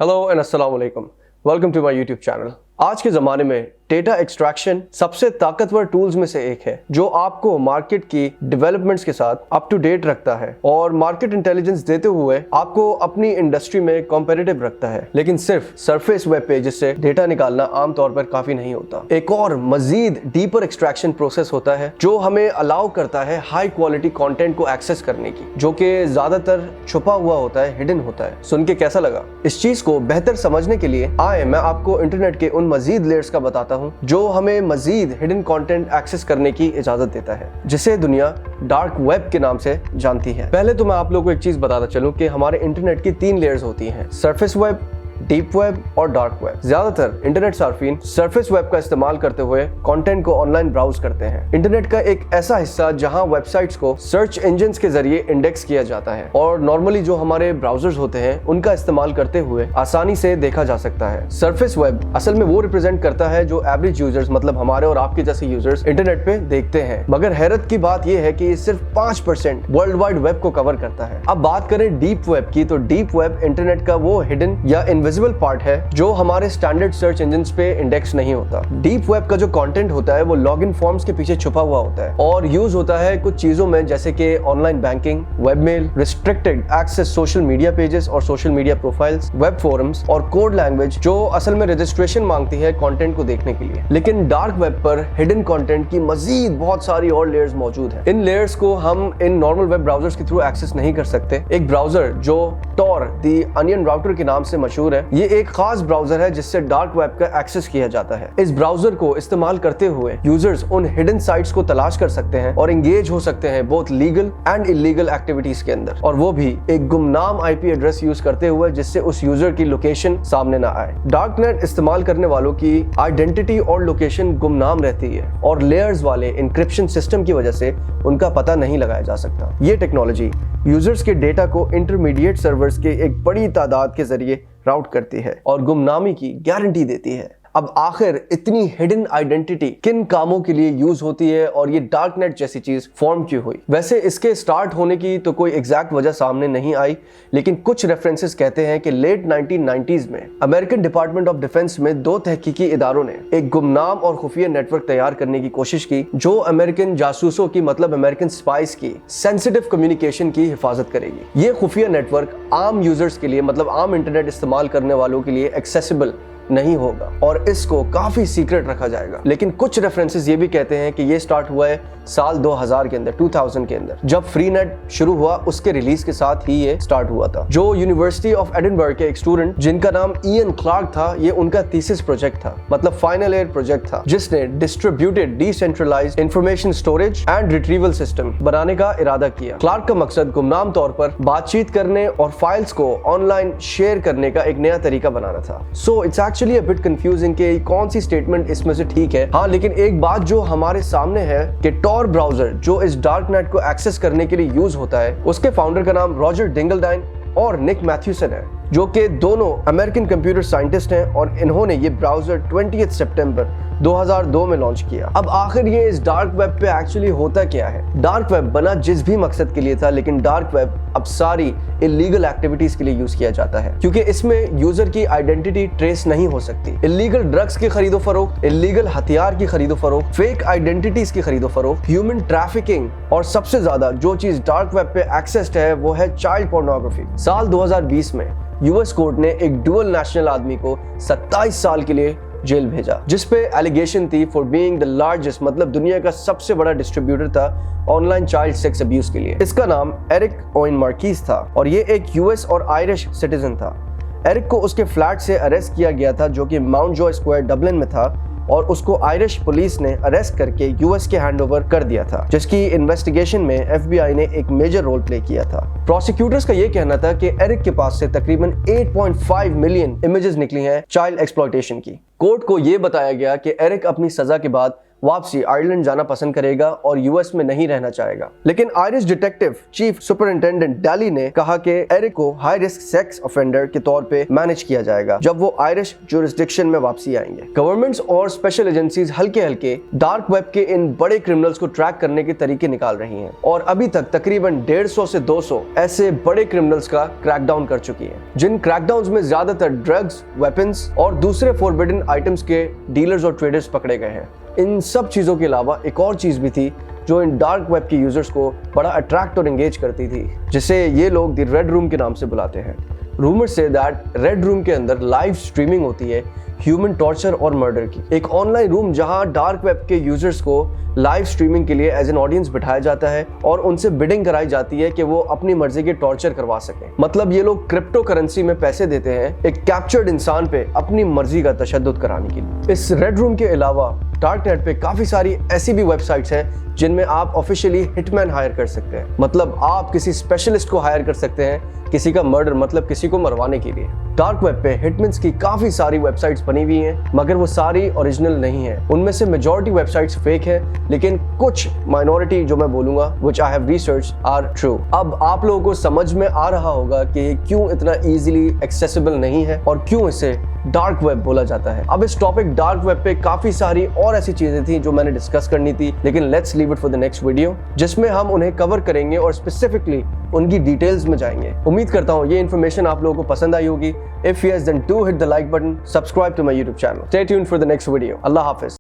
Hello and अस्सलाम वालेकुम, welcome to my YouTube channel. आज के ज़माने में डेटा एक्सट्रैक्शन सबसे ताकतवर टूल्स में से एक है जो आपको मार्केट की डेवलपमेंट्स के साथ अप टू डेट रखता है और मार्केट इंटेलिजेंस देते हुए आपको अपनी इंडस्ट्री में कॉम्पिटिटिव रखता है। लेकिन सिर्फ सरफेस वेब पेजेस से डेटा निकालना आमतौर पर काफी नहीं होता। एक और मजीद डीपर एक्सट्रैक्शन प्रोसेस होता है जो हमें अलाउ करता है हाई क्वालिटी कंटेंट को एक्सेस करने की, जो कि ज्यादातर छुपा हुआ होता है, हिडन होता है। सुन के कैसा लगा? इस चीज को बेहतर समझने के लिए आए मैं आपको इंटरनेट के उन मजीद लेयर्स का बताता हूं जो हमें मजीद हिडन कंटेंट एक्सेस करने की इजाजत देता है, जिसे दुनिया डार्क वेब के नाम से जानती है। पहले तो मैं आप लोगों को एक चीज बताता चलूं कि हमारे इंटरनेट की 3 लेयर्स होती हैं: सरफेस वेब, डीप वेब और डार्क वेब। ज्यादातर इंटरनेट सार्फिन सरफेस वेब का इस्तेमाल करते हुए कंटेंट को ऑनलाइन ब्राउज करते हैं। इंटरनेट का एक ऐसा हिस्सा जहां वेबसाइट्स को सर्च इंजन्स के जरिए इंडेक्स किया जाता है और नॉर्मली जो हमारे ब्राउजर्स होते हैं उनका इस्तेमाल करते हुए आसानी से देखा जा सकता है। सरफेस वेब असल में वो रिप्रेजेंट करता है जो एवरेज यूजर्स, मतलब हमारे और आपके जैसे यूजर्स इंटरनेट पे देखते हैं। मगर हैरत की बात यह है कि ये सिर्फ 5% वर्ल्ड वाइड वेब को कवर करता है। अब बात करें डीप वेब की, तो डीप वेब इंटरनेट का वो हिडन या इनविजिबल पार्ट है जो हमारे स्टैंडर्ड सर्च इंजन्स पे इंडेक्स नहीं होता। डीप वेब का जो कंटेंट होता है वो लॉगिन फॉर्म्स के पीछे छुपा हुआ होता है और यूज होता है कुछ चीजों में, जैसे कि online banking, webmail, restricted access social media pages और social media profiles, web forums और कोड लैंग्वेज जो असल में रजिस्ट्रेशन मांगती है कंटेंट को देखने के लिए। लेकिन डार्क वेब पर हिडन कंटेंट की मजीद बहुत सारी और लेयर्स मौजूद है। इन लेयर्स को हम इन नॉर्मल वेब ब्राउजर्स के थ्रू एक्सेस नहीं कर सकते। एक ब्राउजर जो टॉर द अनियन राउटर के नाम से मशहूर है, ये एक खास ब्राउजर है जिससे डार्क वेब का एक्सेस किया जाता है। इस ब्राउजर को इस्तेमाल करते हुए यूजर्स उन हिडन साइट्स को तलाश कर सकते हैं और एंगेज हो सकते हैं both legal and illegal activities के अंदर, और वो भी एक गुमनाम आईपी एड्रेस यूज करते हुए जिससे उस यूजर की लोकेशन सामने ना आए। डार्क नेट इस्तेमाल करने वालों की आइडेंटिटी और लोकेशन गुमनाम रहती है और लेयर्स वाले इंक्रिप्शन सिस्टम की वजह से उनका पता नहीं लगाया जा सकता। ये टेक्नोलॉजी यूजर्स के डेटा को इंटरमीडिएट सर्वर्स के एक बड़ी तादाद के जरिए राउट करती है और गुमनामी की गारंटी देती है। अब आखिर इतनी हिडन आइडेंटिटी किन कामों के लिए यूज होती है और ये डार्क नेट जैसी चीज फॉर्म क्यों हुई? वैसे इसके स्टार्ट होने की तो कोई एग्जैक्ट वजह सामने नहीं आई, लेकिन कुछ रेफरेंसेस कहते हैं कि लेट 1990s में अमेरिकन डिपार्टमेंट ऑफ डिफेंस में 2 तहकीकी इदारों ने एक गुमनाम और खुफिया नेटवर्क तैयार करने की कोशिश की जो अमेरिकन जासूसों की, मतलब अमेरिकन स्पाइस की सेंसिटिव कम्युनिकेशन की हिफाजत करेगी। ये खुफिया नेटवर्क आम यूजर्स के लिए, मतलब आम इंटरनेट इस्तेमाल करने वालों के लिए एक्सेसिबल नहीं होगा और इसको काफी सीक्रेट रखा जाएगा। लेकिन कुछ रेफरेंसेस ये भी कहते हैं कि ये स्टार्ट हुआ है साल 2000 के अंदर, 2000 के अंदर, जब फ्री नेट शुरू हुआ उसके रिलीज के साथ ही ये स्टार्ट हुआ था। जो यूनिवर्सिटी ऑफ एडिनबर्ग के एक स्टूडेंट जिनका नाम इयन क्लार्क था, ये उनका थीसिस प्रोजेक्ट था, मतलब फाइनल ईयर प्रोजेक्ट था, जिसने distributed decentralized information storage and retrieval system बनाने का इरादा किया। क्लार्क का मकसद गुमनाम तौर पर बातचीत करने और फाइल्स को ऑनलाइन शेयर करने का एक नया तरीका बनाना था। So it's actually a bit confusing कि कौन सी स्टेटमेंट इसमें से ठीक है। हाँ, लेकिन एक बात जो हमारे सामने है कि टॉर ब्राउजर जो इस डार्क नेट को एक्सेस करने के लिए यूज होता है, उसके फाउंडर का नाम रॉजर डिंगलडाइन और निक मैथ्यूसन है, जो कि दोनों अमेरिकन कंप्यूटर साइंटिस्ट हैं और इन्होंने ये ब्राउजर 20 सितंबर 2002 में लॉन्च किया। अब आखिर ये इस डार्क वेब पे एक्चुअली होता क्या है? डार्क वेब बना जिस भी मकसद के लिए था, लेकिन डार्क वेब अब सारी इलीगल एक्टिविटीज के लिए यूज किया जाता है क्योंकि इसमें यूजर की आइडेंटिटी ट्रेस नहीं हो सकती। इलीगल ड्रग्स की खरीदो फरोख्त, इलीगल हथियार की खरीदो फरोख्त, फेक आइडेंटिटीज की खरीदो फरोख्त, ह्यूमन ट्रैफिकिंग और सबसे ज्यादा जो चीज डार्क वेब पे एक्सेस्ड है वो है चाइल्ड पोर्नोग्राफी। साल 2020 में यूएस कोर्ट ने एक डुअल नेशनल आदमी को 27 साल के लिए जेल भेजा, जिस पे एलिगेशन थी फॉर बीइंग द लार्जेस्ट, मतलब दुनिया का सबसे बड़ा डिस्ट्रीब्यूटर था ऑनलाइन चाइल्ड सेक्स अब्यूज के लिए। इसका नाम एरिक ओइन मार्कीज था और ये एक यूएस और आयरिश सिटीजन था। एरिक को उसके फ्लैट से अरेस्ट किया गया था जो कि माउंट जॉय स्क्वायर डबलिन में था और उसको आयरिश पुलिस ने अरेस्ट करके यूएस के हैंडओवर कर दिया था, जिसकी इन्वेस्टिगेशन में एफबीआई ने एक मेजर रोल प्ले किया था। प्रोसिक्यूटर्स का ये कहना था कि एरिक के पास से तकरीबन 8.5 मिलियन इमेजेस निकली हैं चाइल्ड एक्सप्लॉयटेशन की। कोर्ट को ये बताया गया कि एरिक अपनी सजा के बाद वापसी आयरलैंड जाना पसंद करेगा और यूएस में नहीं रहना चाहेगा। लेकिन Irish detective chief superintendent Daly ने कहा कि एरिक को हाई रिस्क सेक्स ऑफेंडर के तौर पे मैनेज किया जाएगा जब वो आयरिश जुरिस्डिक्शन में वापसी आएंगे। गवर्नमेंट्स और स्पेशल एजेंसीज हल्के हल्के डार्क वेब के इन बड़े क्रिमिनल्स को ट्रैक करने के तरीके निकाल रही हैं और अभी तक तकरीबन 150 से 200 ऐसे बड़े क्रिमिनल्स का क्रैकडाउन कर चुकी है, जिन क्रैकडाउन्स में ज्यादातर ड्रग्स, वेपन्स और दूसरे फॉरबिडन आइटम्स के डीलर्स और ट्रेडर्स पकड़े गए हैं। इन सब चीजों के अलावा एक और चीज भी थी जो इन डार्क वेब के यूजर्स को बड़ा अट्रैक्ट और एंगेज करती थी, जिसे ये लोग द रेड रूम के नाम से बुलाते हैं। Rumours say that red room के अंदर लाइव स्ट्रीमिंग होती है ह्यूमन टॉर्चर और मर्डर की, एक ऑनलाइन रूम जहां डार्क वेब के यूजर्स को लाइव स्ट्रीमिंग के लिए एज एन ऑडियंस बिठाया जाता है और उनसे बिडिंग कराई जाती है कि वो अपनी मर्जी के टॉर्चर करवा सकें। मतलब ये लोग क्रिप्टो करेंसी में पैसे देते हैं एक कैप्चर्ड इंसान पे अपनी मर्जी का तशद्दुद कराने के लिए। इस रेड रूम के अलावा डार्क नेट पे काफी सारी ऐसी भी वेबसाइट्स हैं जिनमें आप ऑफिशियली हिटमैन हायर कर सकते हैं। मतलब आप किसी स्पेशलिस्ट को हायर कर सकते हैं किसी का मर्डर, मतलब किसी को मरवाने के लिए। डार्क वेब पे हिटमैन्स की काफी सारी वेबसाइट्स बनी हुई हैं, मगर वो सारी ओरिजिनल नहीं है। उनमें से मेजॉरिटी वेबसाइट्स फेक है, लेकिन कुछ माइनॉरिटी जो मैं बोलूंगा which I have research are true. अब आप लोगों को समझ में आ रहा होगा कि क्यों इतना इजीली एक्सेसिबल नहीं है और क्यों इसे डार्क वेब बोला जाता है। अब इस टॉपिक डार्क वेब पे काफी सारी और ऐसी चीजें थी जो मैंने डिस्कस करनी थी, लेकिन let's leave it for the next video, जिसमें हम उन्हें कवर करेंगे और स्पेसिफिकली उनकी डिटेल्स में जाएंगे। उम्मीद करता हूँ ये इन्फॉर्मेशन आप लोगों को पसंद आई होगी। If yes then do hit the like button, subscribe to my YouTube channel. Stay tuned for the next video. अल्लाह हाफिज।